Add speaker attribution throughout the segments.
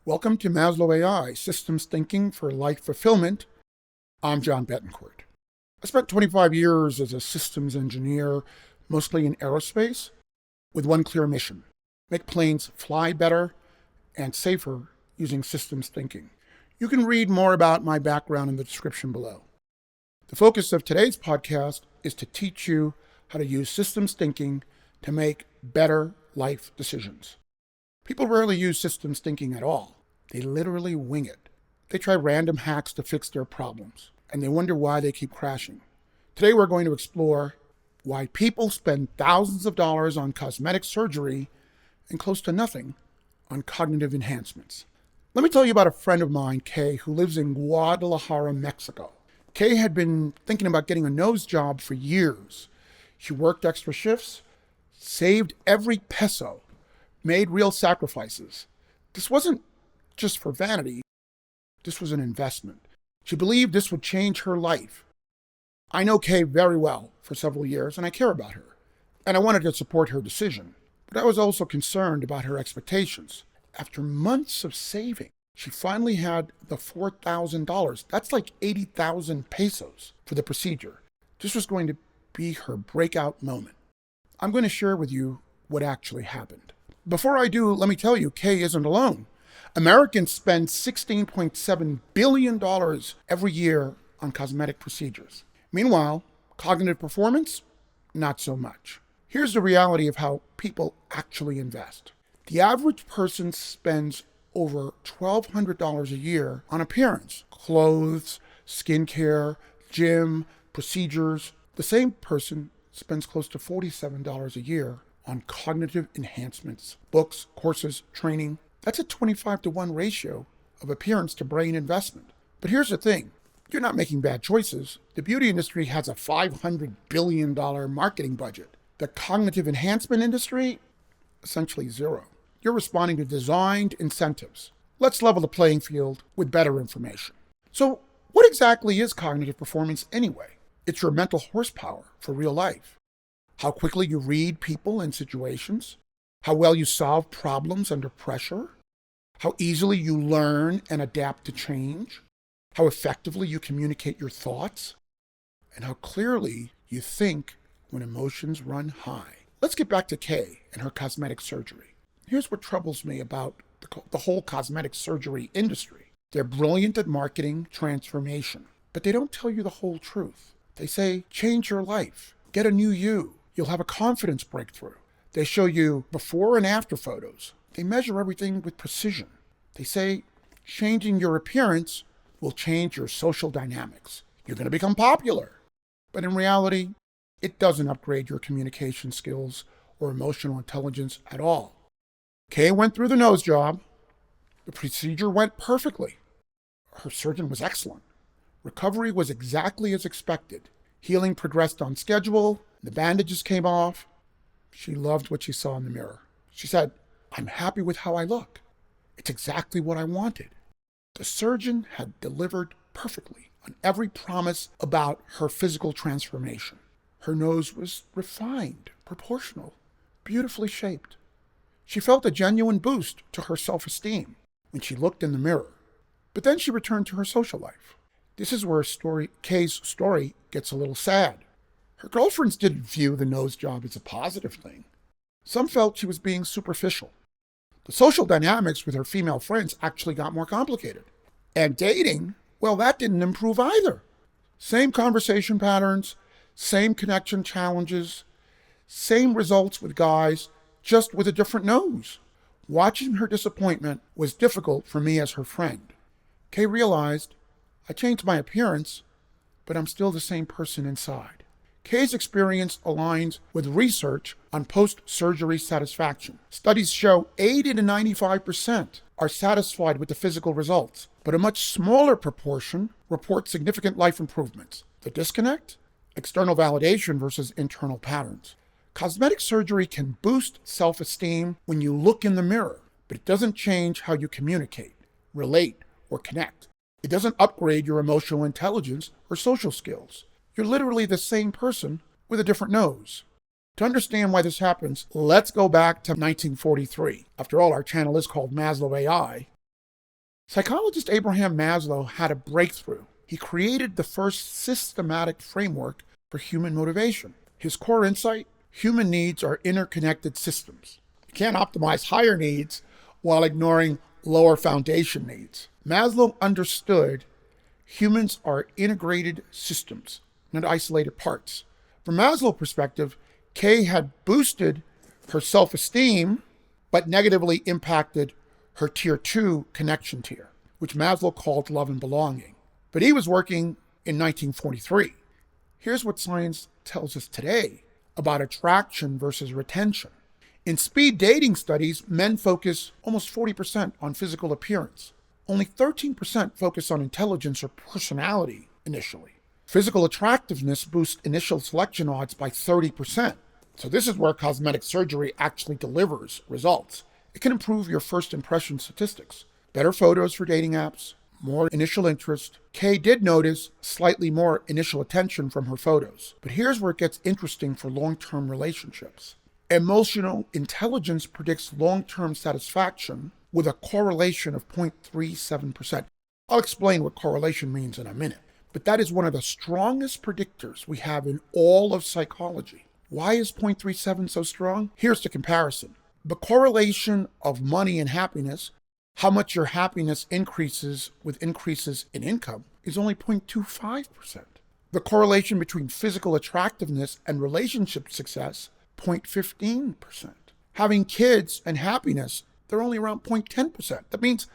Speaker 1: Welcome to Maslow AI, Systems Thinking for Life Fulfillment. I'm John Betancourt. I spent 25 years as a systems engineer, mostly in aerospace, with one clear mission: make planes fly better and safer using systems thinking. You can read more about my background in the description below. The focus of today's podcast is to teach you how to use systems thinking to make better life decisions. People rarely use systems thinking at all. They literally wing it. They try random hacks to fix their problems, and they wonder why they keep crashing. Today we're going to explore why people spend thousands of dollars on cosmetic surgery and close to nothing on cognitive enhancements. Let me tell you about a friend of mine, Kay, who lives in Guadalajara, Mexico. Kay had been thinking about getting a nose job for years. She worked extra shifts, saved every peso, made real sacrifices. This wasn't just for vanity. This was an investment. She believed this would change her life. I know Kay very well for several years, and I care about her. And I wanted to support her decision. But I was also concerned about her expectations. After months of saving, she finally had the $4,000. That's like 80,000 pesos for the procedure. This was going to be her breakout moment. I'm going to share with you what actually happened. Before I do, let me tell you, Kay isn't alone. Americans spend $16.7 billion every year on cosmetic procedures. Meanwhile, cognitive performance, not so much. Here's the reality of how people actually invest. The average person spends over $1,200 a year on appearance, clothes, skincare, gym, procedures. The same person spends close to $47 a year on cognitive enhancements, books, courses, training. That's a 25-to-1 ratio of appearance to brain investment. But here's the thing. You're not making bad choices. The beauty industry has a $500 billion marketing budget. The cognitive enhancement industry, essentially zero. You're responding to designed incentives. Let's level the playing field with better information. So what exactly is cognitive performance anyway? It's your mental horsepower for real life. How quickly you read people and situations. How well you solve problems under pressure. How easily you learn and adapt to change. How effectively you communicate your thoughts. And how clearly you think when emotions run high. Let's get back to Kay and her cosmetic surgery. Here's what troubles me about the whole cosmetic surgery industry. They're brilliant at marketing transformation, but they don't tell you the whole truth. They say, change your life, get a new you, you'll have a confidence breakthrough. They show you before and after photos. They measure everything with precision. They say, changing your appearance will change your social dynamics. You're going to become popular. But in reality, it doesn't upgrade your communication skills or emotional intelligence at all. Kay went through the nose job. The procedure went perfectly. Her surgeon was excellent. Recovery was exactly as expected. Healing progressed on schedule. The bandages came off. She loved what she saw in the mirror. She said, I'm happy with how I look. It's exactly what I wanted. The surgeon had delivered perfectly on every promise about her physical transformation. Her nose was refined, proportional, beautifully shaped. She felt a genuine boost to her self-esteem when she looked in the mirror. But then she returned to her social life. This is where Kay's story gets a little sad. Her girlfriends didn't view the nose job as a positive thing. Some felt she was being superficial. The social dynamics with her female friends actually got more complicated. And dating, well, that didn't improve either. Same conversation patterns, same connection challenges, same results with guys, just with a different nose. Watching her disappointment was difficult for me as her friend. Kay realized, I changed my appearance, but I'm still the same person inside. Kay's experience aligns with research on post-surgery satisfaction. Studies show 80 to 95% are satisfied with the physical results, but a much smaller proportion report significant life improvements. The disconnect? External validation versus internal patterns. Cosmetic surgery can boost self-esteem when you look in the mirror, but it doesn't change how you communicate, relate, or connect. It doesn't upgrade your emotional intelligence or social skills. You're literally the same person with a different nose. To understand why this happens, let's go back to 1943. After all, our channel is called Maslow AI. Psychologist Abraham Maslow had a breakthrough. He created the first systematic framework for human motivation. His core insight: human needs are interconnected systems. You can't optimize higher needs while ignoring lower foundation needs. Maslow understood humans are integrated systems, not isolated parts. From Maslow's perspective, Kay had boosted her self-esteem, but negatively impacted her tier 2 connection tier, which Maslow called love and belonging. But he was working in 1943. Here's what science tells us today about attraction versus retention. In speed dating studies, men focus almost 40% on physical appearance. Only 13% focus on intelligence or personality initially. Physical attractiveness boosts initial selection odds by 30%. So this is where cosmetic surgery actually delivers results. It can improve your first impression statistics. Better photos for dating apps, more initial interest. Kay did notice slightly more initial attention from her photos. But here's where it gets interesting for long-term relationships. Emotional intelligence predicts long-term satisfaction with a correlation of 0.37%. I'll explain what correlation means in a minute. But that is one of the strongest predictors we have in all of psychology. Why is 0.37 so strong? Here's the comparison. The correlation of money and happiness, how much your happiness increases with increases in income, is only 0.25%. The correlation between physical attractiveness and relationship success, 0.15%. Having kids and happiness, they're only around 0.10%. That means,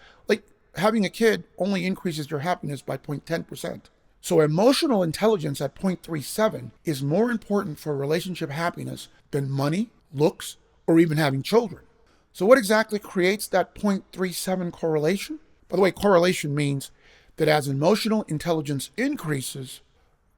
Speaker 1: having a kid only increases your happiness by 0.10%. So emotional intelligence at 0.37 is more important for relationship happiness than money, looks, or even having children. So what exactly creates that 0.37 correlation? By the way, correlation means that as emotional intelligence increases,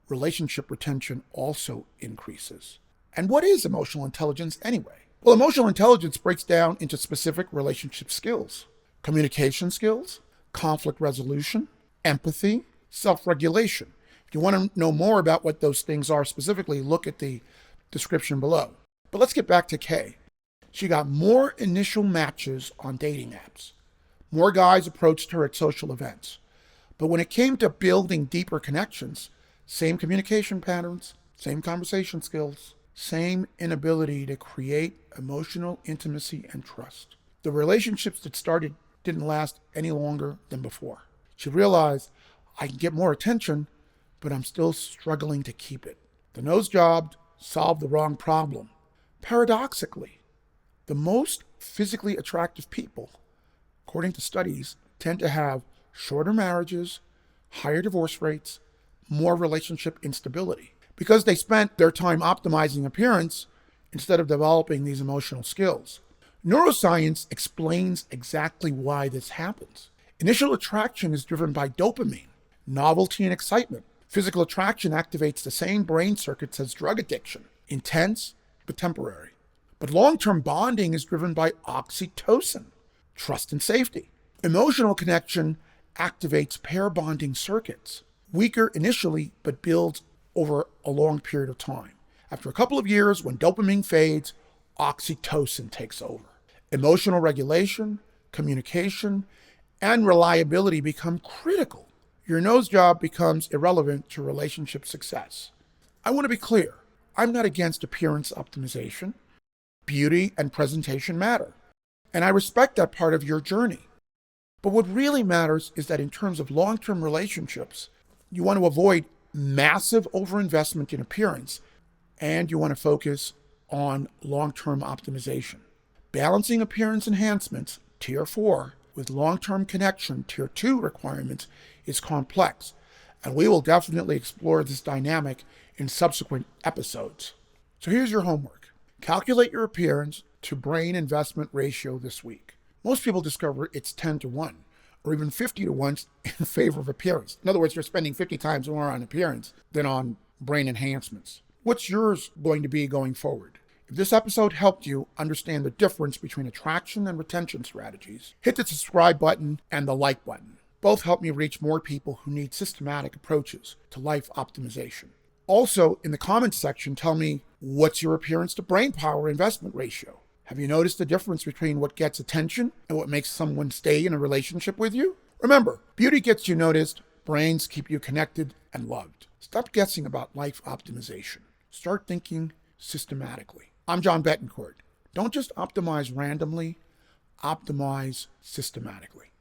Speaker 1: relationship retention also increases. And what is emotional intelligence anyway? Well, emotional intelligence breaks down into specific relationship skills: communication skills, conflict resolution, empathy, self-regulation. If you want to know more about what those things are specifically, look at the description below. But let's get back to Kay. She got more initial matches on dating apps. More guys approached her at social events. But when it came to building deeper connections, same communication patterns, same conversation skills, same inability to create emotional intimacy and trust. The relationships that started didn't last any longer than before. She realized, I can get more attention, but I'm still struggling to keep it. The nose job solved the wrong problem. Paradoxically, the most physically attractive people, according to studies, tend to have shorter marriages, higher divorce rates, more relationship instability, because they spent their time optimizing appearance instead of developing these emotional skills. Neuroscience explains exactly why this happens. Initial attraction is driven by dopamine, novelty and excitement. Physical attraction activates the same brain circuits as drug addiction, intense but temporary. But long-term bonding is driven by oxytocin, trust and safety. Emotional connection activates pair bonding circuits, weaker initially but builds over a long period of time. After a couple of years, when dopamine fades, oxytocin takes over. Emotional regulation, communication, and reliability become critical. Your nose job becomes irrelevant to relationship success. I want to be clear. I'm not against appearance optimization. Beauty and presentation matter, and I respect that part of your journey. But what really matters is that in terms of long-term relationships, you want to avoid massive overinvestment in appearance, and you want to focus on long-term optimization. Balancing appearance enhancements, tier 4, with long-term connection, tier 2 requirements is complex, and we will definitely explore this dynamic in subsequent episodes. So here's your homework. Calculate your appearance to brain investment ratio this week. Most people discover it's 10 to 1, or even 50 to 1 in favor of appearance. In other words, you're spending 50 times more on appearance than on brain enhancements. What's yours going to be going forward? If this episode helped you understand the difference between attraction and retention strategies, hit the subscribe button and the like button. Both help me reach more people who need systematic approaches to life optimization. Also, in the comments section, tell me, what's your appearance to brain power investment ratio? Have you noticed the difference between what gets attention and what makes someone stay in a relationship with you? Remember, beauty gets you noticed, brains keep you connected and loved. Stop guessing about life optimization. Start thinking systematically. I'm John Betancourt. Don't just optimize randomly, optimize systematically.